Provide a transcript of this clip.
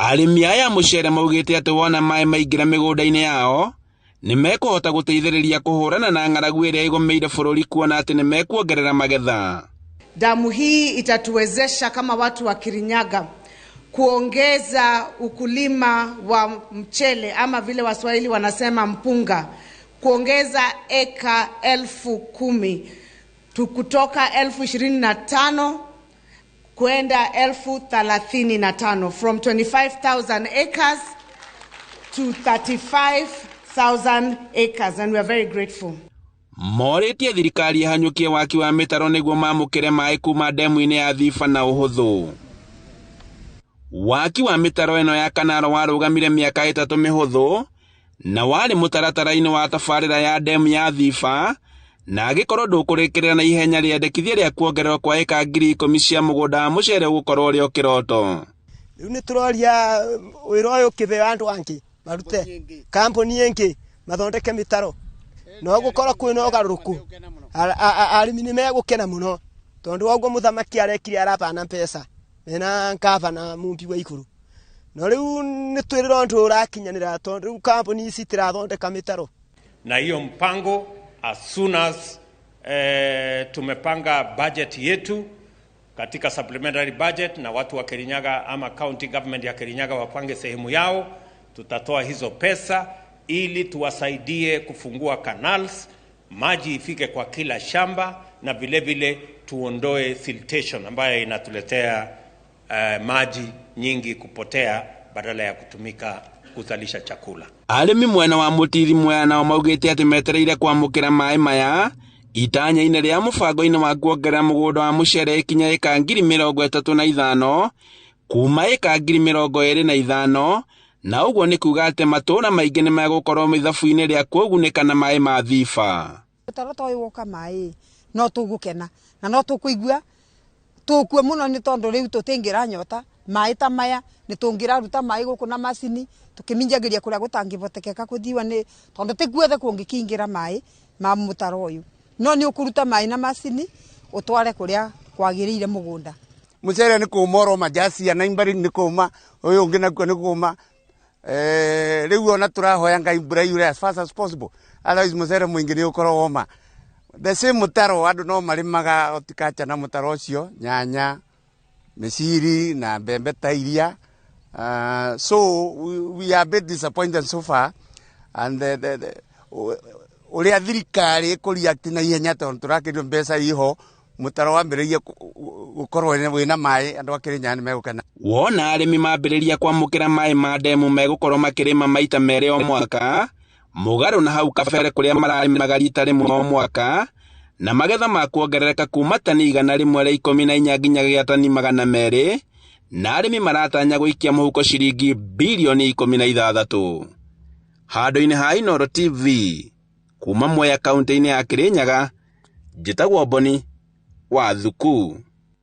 Arĩmi aya mũceere maugĩte atĩ wona maĩ maingĩra mĩgũnda-inĩ yao nĩmekũhota gũteithĩrĩria kũhũrana na ng'aragu ĩrĩa ĩgũmĩire bũrũri, kuona atĩ nĩmekuongerera magetha. Damu hii itatuwezesha kama watu wa Kirinyaga kuongeza ukulima wa mchele ama vile Waswahili wanasema mpunga, kuongeza eka 10,000 kutoka 25,000 kwenda 35,000, from 25,000 acres to 35,000 acres, and we are very grateful. Morĩtie thirikari hanyũkie waki wa mĩtaro nĩguo mamũkĩre maĩ kuma ndemu-inĩ ya Thiba na ũhũthũ. Waki wa mĩtaro ĩno ya Kanaro warũgamire mĩaka 3 mĩhũthũ na warĩ mũtaratara-inĩ wa tabarĩra ya ndemu ya Thiba, na agĩkorwo ndũkũrĩkĩrĩra na ihenya rĩendekithia rĩa kuongererwo kwa eka 10,000 cia mũgũnda wa mũceere gũkorwo ũrĩ o kĩroto. Rĩu nĩ tũroria wĩra ũyũ ũkĩbeo andũ angĩ marute kambuni ĩngĩ mathondeke mĩtaro, no gũkorwo kwĩna ũgarũrũku. Arĩmi nĩ megũkena mũno tondũ ũguo mũthamaki arekire arabana mbeca mena ngavana mumbi wa igũrũ. No rĩu nĩ twĩrĩrwo ũndũ ũrakinyanĩra tondũ rĩu kambuni ici itirathondeka mĩtaro. Na hiyo mpango as soon as tumepanga budget yetu katika supplementary budget na watu wa Kirinyaga ama county government ya Kirinyaga wapange sehemu yao, tutatoa hizo pesa ili tuwasaidie kufungua canals, maji ifike kwa kila shamba, na vile vile tuondoe siltation ambayo inatuletea maji nyingi kupotea badala ya kutumika kuzalisha chakula. Arĩmi mwena wa Mũtithi Mwea nao maugĩte atĩ metereire kwamũkĩra maĩ maya itanya-inĩ rĩa mũbango-inĩ wa kuongerera mũgũnda wa mũceere ikinya eka 35,000 kuma eka 25,000, na ũguo nĩ kuga atĩ matũũra maingĩ nĩ megũkorwo ithabu-inĩ rĩa kũgunĩka na maĩ ma Thiba. Mũtaratara ũyũ woka maĩ no tũgũkena na no tũkũigua tũkue mũno nĩ tondũ rĩu tũtingĩranyota maĩ ta maya, nĩ tũngĩraruta maĩ gũkũ na macini tũkĩminjagĩria kũrĩa gũtangĩhotekeka kũthiwa nĩ tondũ tikuothe kũngĩkĩingĩra maĩ ma mũtaro ũyũ, no nĩ ũkũruta maĩ na macini ũtware kũrĩa kwagĩrĩire mũgũnda. Mũceere nĩ kũmorwo majacia na imbari nĩ kũma, ũyũ ũngĩ nakuo nĩ kũma. Rĩu ona tũrahoya Ngai mbura yure as fast as possible, otherwise mũceere mũingĩ nĩ ũkorwo woma. The same mũtaro andũ no marĩmaga otikacha na mũtaro ũcio, nyanya, mĩciri na mbembe ta iria. So we are a bit disappointed so far, and ũrĩa thirikari ĩkũreact na ihenya tondũ tũrakĩrio mbeca iho mũtaro wambĩrĩirie gũkorwo wĩna maĩ, andũ a Kirinyaga nĩ megũkena. Wona arĩmi mambĩrĩria kwamũkĩra maĩ ma ndemu megũkorwo makĩrĩma maita merĩ o mwaka, mũgarũ na hau kabere kũrĩa mararĩmaga rita rĩmwe o mwaka, na magetha ma kuongerereka kuma tani 114 nginya tani 200, na arĩmi maratanya gũikia mũhuko ciringi bilioni 16. Handũ-inĩ ha Inooro TV kuma Mwea kaunti-inĩ ya Kirinyaga, njĩtagwo Boni wa Thuku.